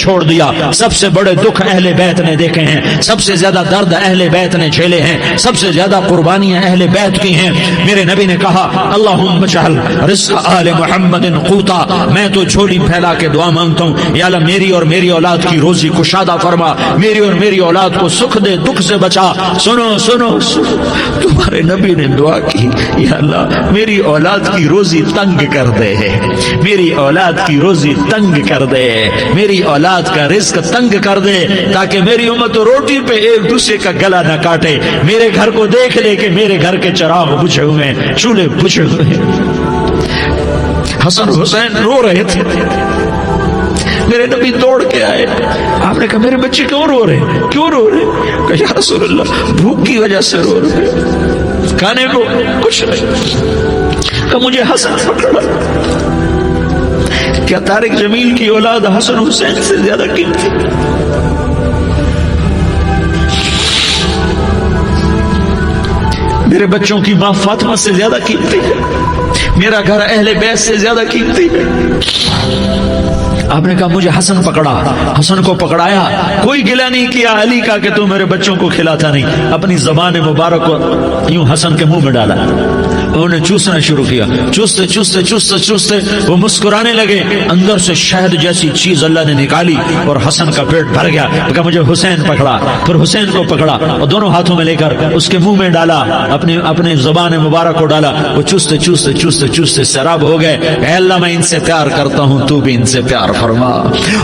چھوڑ دیا. سب سے بڑے دکھ اہل بیت نے دیکھے ہیں, سب سے زیادہ درد اہل بیت نے جھیلے ہیں, سب سے زیادہ قربانیاں اہل بیت کی ہیں. میرے نبی نے کہا اللہم اجعل رزق آل محمد قوتا, میں تو جھولی پھیلا کے دعا مانگتا ہوں یا اللہ میری اور میری اولاد کی روزی کشادہ فرما, میری اور میری اولاد کو سکھ دے, دکھ سے بچا. سنو سنو سنو, تمہارے نبی نے دعا کی یا اللہ میری اولاد کی روزی تنگ کر دے, میری اولاد کی روزی تنگ کر دے, میری اولاد کا رزق تنگ کر دے, تاکہ میری امت روٹی پہ ایک دوسرے کا گلا نہ کاٹے. میرے گھر کو دیکھ لے کہ میرے گھر کے چراغ بجھے ہوئے ہیں, چولہے بجھے ہوئے ہیں. حسن حسین رو رہے تھے, میرے نبی دوڑ کے آئے. آپ نے کہا میرے بچے کیوں رو رہے, کیوں رو رہے؟ کہا یا رسول اللہ بھوک کی وجہ سے رو رہے, کھانے کو کچھ نہیں. کہ مجھے حسن پکڑا. کیا طارق جمیل کی اولاد حسن حسین سے زیادہ قیمتی؟ میرے بچوں کی ماں فاطمہ سے زیادہ قیمتی ہے, میرا گھر اہل بیت سے زیادہ قیمتی ہے. آپ نے کہا مجھے حسن پکڑا. حسن کو پکڑایا, کوئی گلہ نہیں کیا علی کا کہ تو میرے بچوں کو کھلاتا نہیں. اپنی زبان مبارک کو یوں حسن کے منہ میں ڈالا, انہوں نے چوسنا شروع کیا. چوستے چوستے چوستے چوستے وہ مسکرانے لگے. اندر سے شہد جیسی چیز اللہ نے نکالی اور حسن کا پیٹ بھر گیا. کہا مجھے حسین پکڑا. پھر حسین کو پکڑا اور دونوں ہاتھوں میں لے کر اس کے منہ میں ڈالا, اپنے زبان مبارک کو ڈالا. وہ چوستے چوستے چوستے چوستے سیراب ہو گئے. اے اللہ میں ان سے پیار کرتا ہوں, تو بھی ان سے پیار فرما,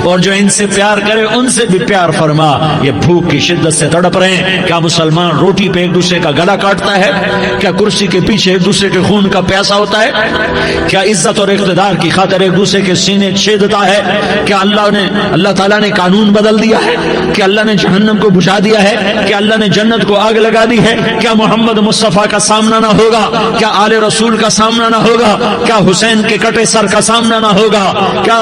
اور جو ان سے پیار کرے ان سے بھی پیار فرما. یہ بھوک کی شدت سے تڑپ رہے ہیں. کیا مسلمان روٹی پہ ایک دوسرے کا گلا کاٹتا ہے؟ کیا کرسی کے پیچھے ایک دوسرے کے خون کا پیاسا ہوتا ہے؟ کیا عزت اور اقتدار کی خاطر ایک دوسرے کے سینے چھیدتا ہے؟ کیا اللہ تعالیٰ نے قانون بدل دیا ہے؟ کیا اللہ نے جہنم کو بجھا دیا ہے؟ کیا اللہ نے جنت کو آگ لگا دی ہے؟ کیا محمد مصطفیٰ کا سامنا نہ ہوگا؟ کیا آل رسول کا سامنا نہ ہوگا؟ کیا حسین کے کٹے سر کا سامنا نہ ہوگا؟ کیا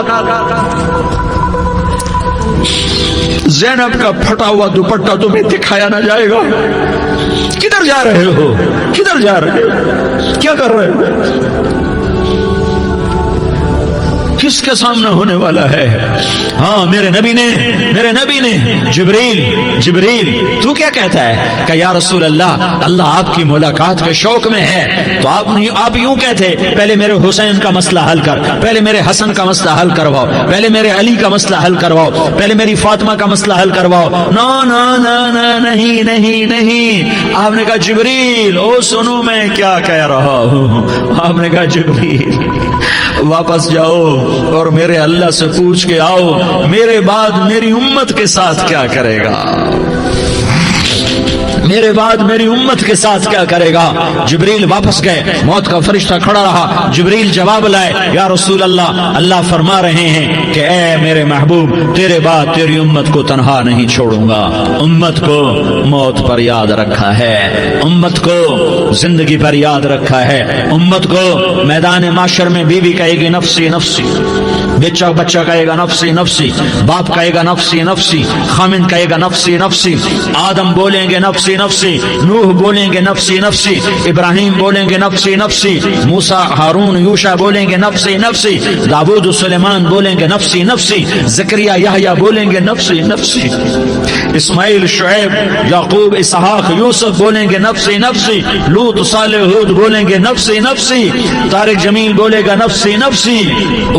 زینب کا پھٹا ہوا دوپٹہ تمہیں دکھایا نہ جائے گا؟ کدھر جا رہے ہو, کدھر جا رہے ہو, کیا کر رہے ہو, کس کے سامنے ہونے والا ہے؟ ہاں میرے نبی نے جبریل تو کیا کہتا ہے کہ یا رسول اللہ آپ کی ملاقات کے شوق میں ہے. تو آپ یوں کہتے پہلے میرے حسین کا مسئلہ حل کر, پہلے میرے حسن کا مسئلہ حل کرواؤ, پہلے میرے علی کا مسئلہ حل کرواؤ, پہلے میری فاطمہ کا مسئلہ حل کرواؤ. نہیں. آپ نے کہا جبریل او سنو میں کیا کہہ رہا ہوں. آپ نے کہا جبریل واپس جاؤ اور میرے اللہ سے پوچھ کے آؤ میرے بعد میری امت کے ساتھ کیا کرے گا, میرے بعد میری امت کے ساتھ کیا کرے گا. جبریل واپس گئے, موت کا فرشتہ کھڑا رہا. جبریل جواب لائے یا رسول اللہ فرما رہے ہیں کہ اے میرے محبوب تیرے بعد تیری امت کو تنہا نہیں چھوڑوں گا. امت کو موت پر یاد رکھا ہے, امت کو زندگی پر یاد رکھا ہے, امت کو میدان معاشر میں بیوی کہے گی نفسی نفسی, بچہ کہے گا نفسی نفسی, باپ کہے گا نفسی نفسی, خامن کہے گا نفسی نفسی, آدم بولیں گے نفسی نفسی, نوح بولیں گے نفسی نفسی, ابراہیم بولیں گے نفسی نفسی, موسیٰ ہارون یوشع بولیں گے نفسی نفسی, داؤد و سلیمان بولیں گے نفسی نفسی, زکریا یحییٰ بولیں گے نفسی نفسی, اسماعیل شعیب یعقوب اسحاق یوسف بولیں گے نفسی نفسی, لوط صالح ہود بولیں گے نفسی نفسی, طارق جمیل بولے گا نفسی نفسی,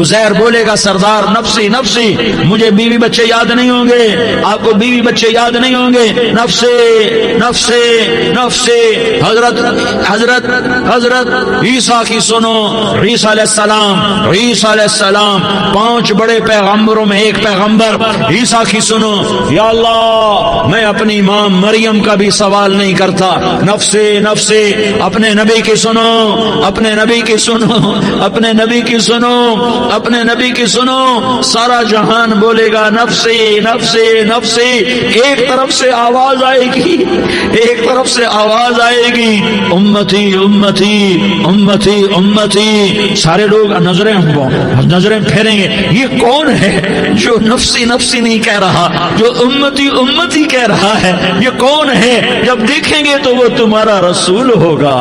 عزیر بولے گا سردار نفسی نفسی. مجھے بیوی بچے یاد نہیں ہوں گے, آپ کو بیوی بچے یاد نہیں ہوں گے, نفسی نفسی نفسی. حضرت عیسیٰ کی سنو, عیسیٰ علیہ السلام 5 بڑے پیغمبروں میں ایک پیغمبر. عیسیٰ کی سنو, یا اللہ میں اپنی ماں مریم کا بھی سوال نہیں کرتا, نفسی نفسی. اپنے نبی کی سنو, اپنے نبی کی سنو, اپنے نبی کی سنو, اپنے نبی کی سنو. سارا جہان بولے گا نفسی نفسی نفسی. ایک طرف سے آواز آئے گی ایک طرف سے آواز آئے گی امتی امتی امتی امتی، سارے لوگ نظریں پھیریں گے، یہ کون ہے جو نفسی نفسی نہیں کہہ رہا، جو امتی امتی کہہ رہا ہے، یہ کون ہے؟ جب دیکھیں گے تو وہ تمہارا رسول ہوگا،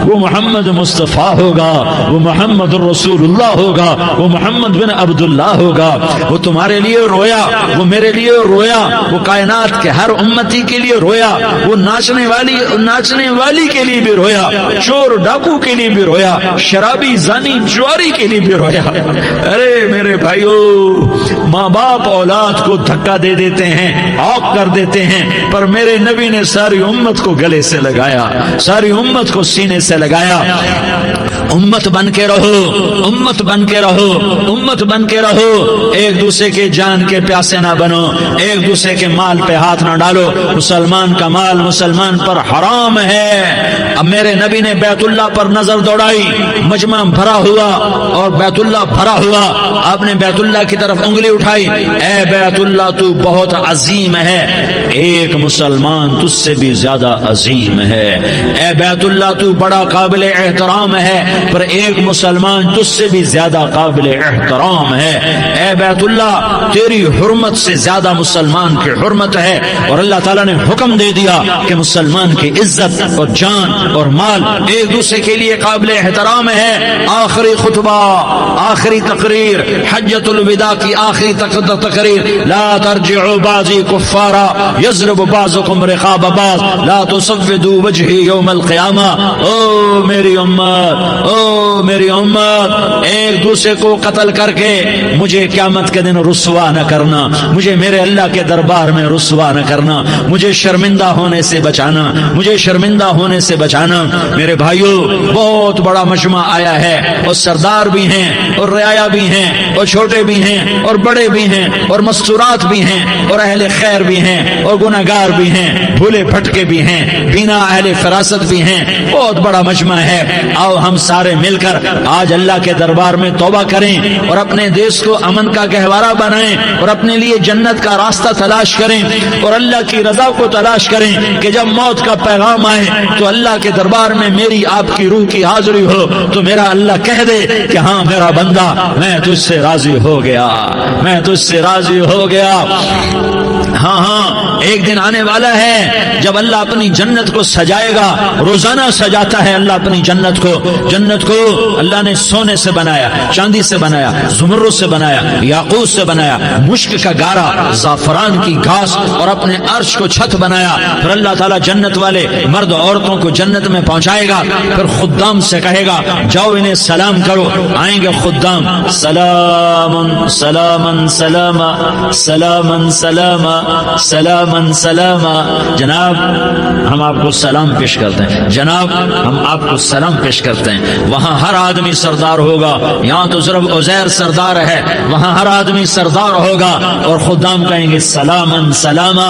وہ محمد مصطفیٰ ہوگا، وہ محمد رسول اللہ ہوگا، وہ محمد بن عبداللہ ہوگا، وہ تمہارے لیے رویا، وہ میرے لیے رویا، وہ کائنات کے ہر امتی کے لیے رویا، وہ ناچنے والی کے لیے بھی رویا، چور ڈاکو کے لیے بھی رویا، شرابی زانی جواری کے لیے بھی رویا۔ ارے میرے بھائیو، ماں باپ اولاد کو دھکا دے دیتے ہیں، عوق کر دیتے ہیں، پر میرے نبی نے ساری امت کو گلے سے لگایا، ساری امت کو سینے سے لگایا۔ امت بن کے رہو، امت بن کے رہو، امت بن کے رہو، ایک دوسرے کے جان کے پیاسے نہ بنو، ایک دوسرے کے مال پہ ہاتھ نہ ڈالو، مسلمان کا مال مسلمان پر حرام ہے۔ اب میرے نبی نے بیت اللہ پر نظر دوڑائی، مجمع بھرا ہوا اور بیت اللہ بھرا ہوا، آپ نے بیت اللہ کی طرف انگلی اٹھائی، اے بیت اللہ تو بہت عظیم ہے، ایک مسلمان تجھ سے بھی زیادہ عظیم ہے، اے بیت اللہ تو بڑا قابل احترام ہے، پر ایک مسلمان تجھ سے بھی زیادہ قابل احترام ہے، اے بیت اللہ تیری حرمت سے زیادہ مسلمان کی حرمت ہے، اور اللہ تعالیٰ نے حکم دے دیا کہ مسلمان کی عزت اور جان اور مال ایک دوسرے کے لیے قابل احترام ہے۔ آخری خطبہ، آخری تقریر، حجۃ الوداع کی آخری تقریر، لا ترجعوا بعضی کفارا یضرب بعضکم رقاب بعض لا تسودوا وجہی یوم القیامہ۔ او میری امت، او میری امت، ایک دوسرے کو قتل کر کے مجھے قیامت کے دن رسوا نہ کرنا، مجھے میرے اللہ کے دربار میں رسوا نہ کرنا، مجھے شرمندہ ہونے سے بچانا، مجھے شرمندہ ہونے سے بچانا۔ میرے بھائیو، بہت بڑا مجمع آیا ہے، اور سردار بھی ہیں اور رعایا بھی ہیں اور چھوٹے بھی ہیں اور بڑے بھی ہیں اور مستورات بھی ہیں اور اہل خیر بھی ہیں اور گناہگار بھی ہیں، بھولے بھٹکے بھی ہیں، بینا اہل فراست بھی ہیں، بہت بڑا مجمع ہے۔ آؤ ہم سارے مل کر آج اللہ کے دربار میں توبہ کریں اور اپنے دیش کو امن کا گہوارہ بنائیں اور اپنے لیے جنت کا راستہ تلاش کریں اور اللہ کی رضا کو تلاش کریں کہ جب موت کا پیغام آئے تو اللہ کے دربار میں میری آپ کی روح کی حاضری ہو تو میرا اللہ کہہ دے کہ ہاں میرا بندہ، میں تجھ سے راضی ہو گیا، میں تجھ سے راضی ہو گیا۔ ہاں ہاں، ایک دن آنے والا ہے جب اللہ اپنی جنت کو سجائے گا، روزانہ سجاتا ہے اللہ اپنی جنت کو۔ جنت کو اللہ نے سونے سے بنایا، چاندی سے بنایا، زمرد سے بنایا، یاقوت سے بنایا، مشک کا گارا، زعفران کی گھاس اور اپنے عرش کو چھت بنایا۔ پھر اللہ تعالیٰ جنت والے مرد عورتوں کو جنت میں پہنچائے گا، پھر خدام سے کہے گا جاؤ انہیں سلام کرو۔ آئیں گے خدام، سلام سلام سلام سلام سلام سلام سلام، جناب ہم آپ کو سلام پیش کرتے ہیں، جناب ہم آپ کو سلام پیش کرتے ہیں۔ وہاں ہر آدمی سردار ہوگا، یہاں تو صرف عزیر سردار ہے، وہاں ہر آدمی سردار ہوگا، اور خدام کہیں گے سلام سلاما،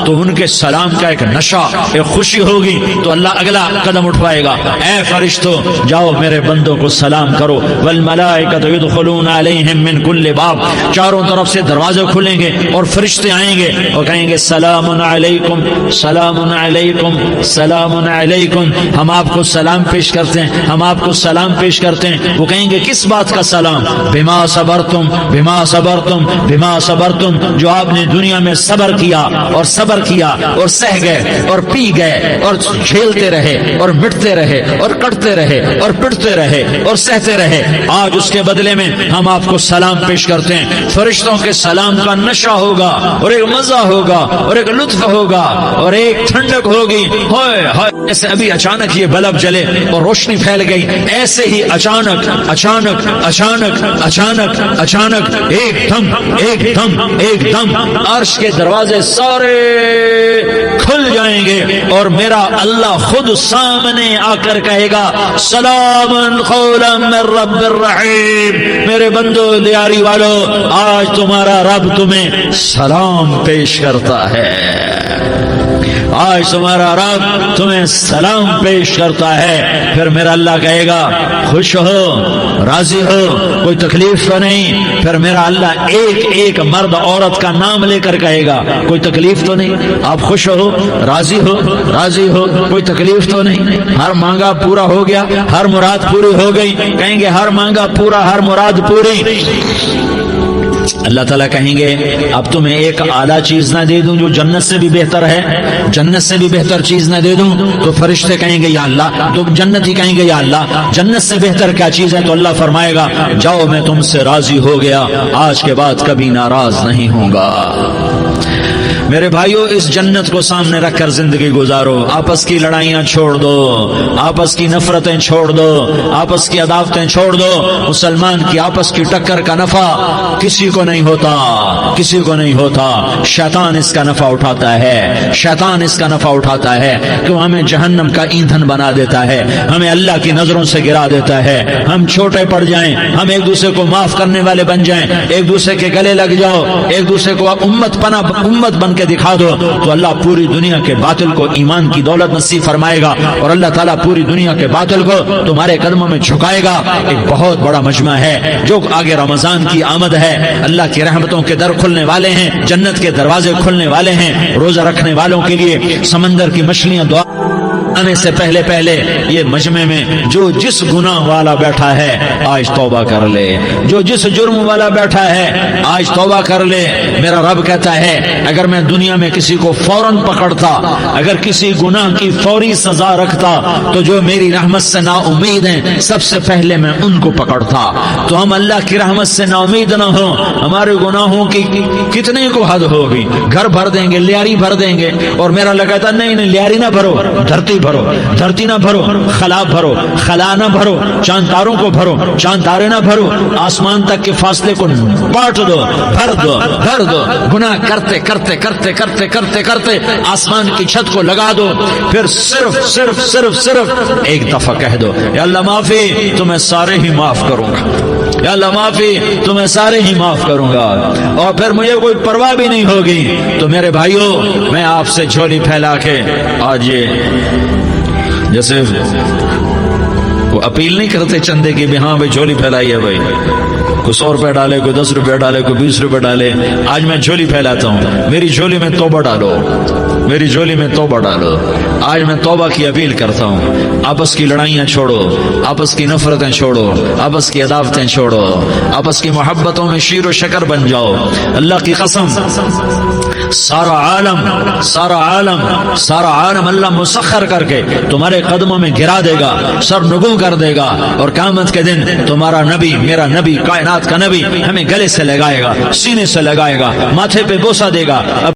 تو ان کے سلام کا ایک نشہ، ایک خوشی ہوگی، تو اللہ اگلا قدم اٹھوائے گا، اے فرشتوں جاؤ میرے بندوں کو سلام کرو، والملائکۃ یدخلون علیہم من کل باب، چاروں طرف سے دروازے کھلیں گے اور فرشتے آئیں گے اور کہیں گے سلام علیکم سلام علیکم سلام علیکم، ہم آپ کو سلام پیش کرتے ہیں، ہم آپ کو سلام پیش کرتے ہیں۔ وہ کہیں گے کس بات کا سلام؟ بما صبرتم بما صبرتم بما صبرتم، جو آپ نے دنیا میں صبر کیا اور صبر کیا اور سہ گئے اور پی گئے اور جھیلتے رہے اور مٹتے رہے اور کٹتے رہے اور پٹتے رہے اور سہتے رہے، آج اس کے بدلے میں ہم آپ کو سلام پیش کرتے ہیں۔ فرشتوں کے سلام کا نشہ ہوگا اور ایک مزہ ہوگا اور ایک لطف ہوگا اور ایک ٹھنڈک ہوگی، ہائے ہائے، ایسے ابھی اچانک یہ بلب جلے اور روشنی پھیل گئی، ایسے ہی اچانک اچانک اچانک اچانک اچانک ایک دم عرش کے دروازے سارے کھل جائیں گے اور میرا اللہ خود سامنے آ کر کہے گا سلام قولا من رب الرحیم، میرے بندو دیاری والو، آج تمہارا رب تمہیں سلام پیش کرتا ہے۔ آج تمہارا رب تمہیں سلام پیش کرتا ہے، پھر میرا اللہ کہے گا خوش ہو، راضی ہو، کوئی تکلیف تو نہیں؟ پھر میرا اللہ ایک ایک مرد عورت کا نام لے کر کہے گا کوئی تکلیف تو نہیں؟ آپ خوش ہو، راضی ہو، راضی ہو، کوئی تکلیف تو نہیں؟ ہر مانگا پورا ہو گیا، ہر مراد پوری ہو گئی؟ کہیں گے ہر مانگا پورا، ہر مراد پوری۔ اللہ تعالیٰ کہیں گے اب تمہیں ایک اعلیٰ چیز نہ دے دوں جو جنت سے بھی بہتر ہے؟ جنت سے بھی بہتر چیز نہ دے دوں؟ تو فرشتے کہیں گے یا اللہ، تو جنتی کہیں گے یا اللہ جنت سے بہتر کیا چیز ہے؟ تو اللہ فرمائے گا جاؤ میں تم سے راضی ہو گیا، آج کے بعد کبھی ناراض نہیں ہوں گا۔ میرے بھائیوں، اس جنت کو سامنے رکھ کر زندگی گزارو، آپس کی لڑائیاں چھوڑ دو، آپس کی نفرتیں چھوڑ دو، آپس کی عداوتیں چھوڑ دو۔ مسلمان کی آپس کی ٹکر کا نفع کسی کو نہیں ہوتا، کسی کو نہیں ہوتا۔ شیطان اس کا نفع اٹھاتا ہے، شیطان اس کا نفع اٹھاتا ہے کہ وہ ہمیں جہنم کا ایندھن بنا دیتا ہے، ہمیں اللہ کی نظروں سے گرا دیتا ہے، ہم چھوٹے پڑ جائیں، ہم ایک دوسرے کو معاف کرنے والے بن جائیں، ایک دوسرے کے گلے لگ جاؤ، ایک دوسرے کو امت بن کے دکھا دو، تو اللہ پوری دنیا کے باطل کو ایمان کی دولت نصیب فرمائے گا، اور اللہ تعالیٰ پوری دنیا کے باطل کو تمہارے قدموں میں جھکائے گا۔ ایک بہت بڑا مجمع ہے جو آگے رمضان کی آمد ہے، اللہ کی رحمتوں کے در کھلنے والے ہیں، جنت کے دروازے کھلنے والے ہیں، روزہ رکھنے والوں کے لیے سمندر کی مچھلیاں دعا آنے سے پہلے یہ مجمع میں جو جس گناہ والا بیٹھا ہے آج توبہ کر لے، جو جس جرم والا بیٹھا ہے آج توبہ کر لے۔ میرا رب کہتا ہے اگر میں دنیا میں کسی کو فوراً پکڑتا، اگر کسی گناہ کی فوری سزا رکھتا، تو جو میری رحمت سے نا امید ہیں سب سے پہلے میں ان کو پکڑتا۔ تو ہم اللہ کی رحمت سے نا امید نہ ہوں، ہمارے گناہوں کی کتنے کو حد ہوگی، گھر بھر دیں گے، لیاری بھر دیں گے، اور میرا اللہ کہتا نہیں لیاری نہ بھرو، دھرتی بھرو، دھرتی نہ بھرو، خلا بھرو، خلا نہ بھرو، چاند تاروں کو بھرو، چاند تارے نہ بھرو، آسمان تک کے فاصلے کو بانٹ دو، بھر دو، بھر دو۔ گناہ کرتے کرتے کرتے کرتے کرتے کرتے آسمان کی چھت کو لگا دو، پھر صرف صرف صرف صرف ایک دفعہ کہہ دو یا اللہ معافی، تمہیں سارے ہی معاف کروں گا، یا اللہ معافی، تمہیں سارے ہی معاف کروں گا، اور پھر مجھے کوئی پرواہ بھی نہیں ہوگی۔ تو میرے بھائیوں، میں آپ سے جھولی پھیلا کے آج یہ جیسے وہ اپیل نہیں کرتے چندے کی بھی ہاں بھائی جھولی پھیلائی ہے، بھائی کوئی 100 روپے ڈالے، کوئی 10 روپے ڈالے، کوئی 20 روپے ڈالے، آج میں جھولی پھیلاتا ہوں، میری جھولی میں توبہ ڈالو، میری جھولی میں توبہ ڈالو۔ آج میں توبہ کی اپیل کرتا ہوں، آپس کی لڑائیاں چھوڑو، آپس کی نفرتیں چھوڑو، آپس کی عداوتیں چھوڑو، آپس کی محبتوں میں شیر و شکر بن جاؤ۔ اللہ کی قسم سارا عالم اللہ مسخر کر کے تمہارے قدموں میں گرا دے گا، سر نگوں کر دے گا، اور قیامت کے دن تمہارا نبی، میرا نبی، کائنات کا نبی ہمیں گلے سے لگائے گا، سینے سے لگائے گا، ماتھے پہ بوسہ دے گا۔